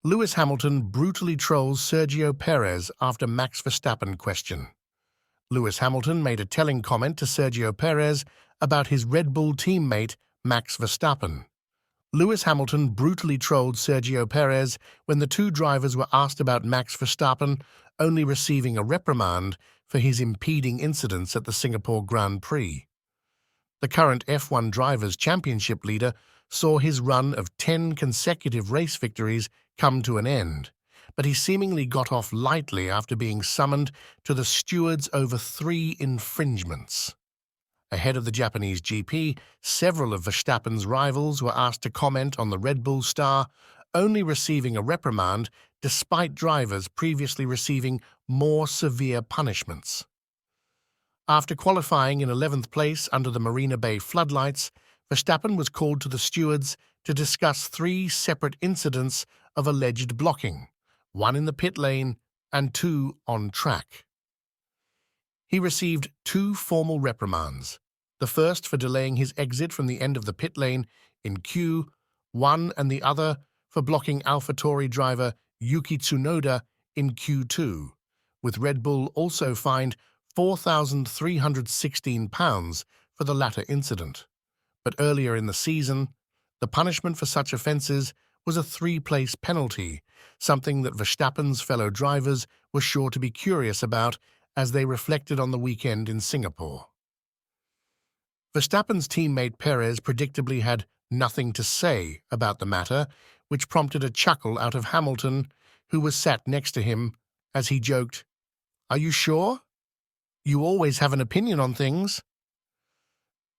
Lewis Hamilton brutally trolls Sergio Perez after Max Verstappen question. Lewis Hamilton made a telling comment to Sergio Perez about his Red Bull teammate Max Verstappen. Lewis Hamilton brutally trolled Sergio Perez when the two drivers were asked about Max Verstappen, only receiving a reprimand for his impeding incidents at the Singapore Grand Prix. The current F1 Drivers' Championship leader saw his run of 10 consecutive race victories come to an end, but he seemingly got off lightly after being summoned to the stewards over 3 infringements. Ahead of the Japanese GP, several of Verstappen's rivals were asked to comment on the Red Bull star, only receiving a reprimand despite drivers previously receiving more severe punishments. After qualifying in 11th place under the Marina Bay floodlights, Verstappen was called to the stewards to discuss 3 separate incidents of alleged blocking, 1 in the pit lane and 2 on track. He received 2 formal reprimands, the first for delaying his exit from the end of the pit lane in Q1 and the other for blocking AlphaTauri driver Yuki Tsunoda in Q2, with Red Bull also fined £4,316 for the latter incident. But earlier in the season, the punishment for such offences was a 3-place penalty, something that Verstappen's fellow drivers were sure to be curious about as they reflected on the weekend in Singapore. Verstappen's teammate Perez predictably had nothing to say about the matter, which prompted a chuckle out of Hamilton, who was sat next to him, as he joked, "Are you sure? You always have an opinion on things."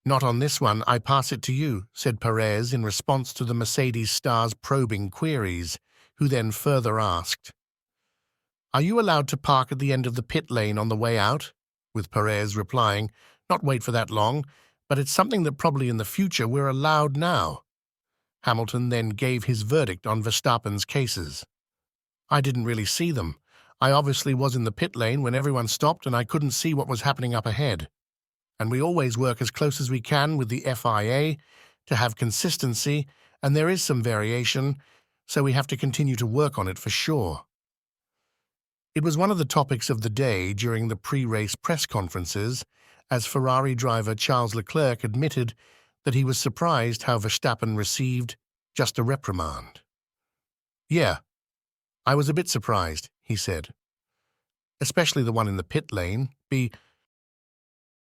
"Not on this one, I pass it to you," said Perez in response to the Mercedes star's probing queries, who then further asked, "Are you allowed to park at the end of the pit lane on the way out?" with Perez replying, "Not wait for that long, but it's something that probably in the future we're allowed now." Hamilton then gave his verdict on Verstappen's cases. "I didn't really see them. I obviously was in the pit lane when everyone stopped and I couldn't see what was happening up ahead. And we always work as close as we can with the FIA to have consistency, and there is some variation, so we have to continue to work on it for sure." It was one of the topics of the day during the pre-race press conferences, as Ferrari driver Charles Leclerc admitted that he was surprised how Verstappen received just a reprimand. "Yeah, I was a bit surprised," he said. "Especially the one in the pit lane,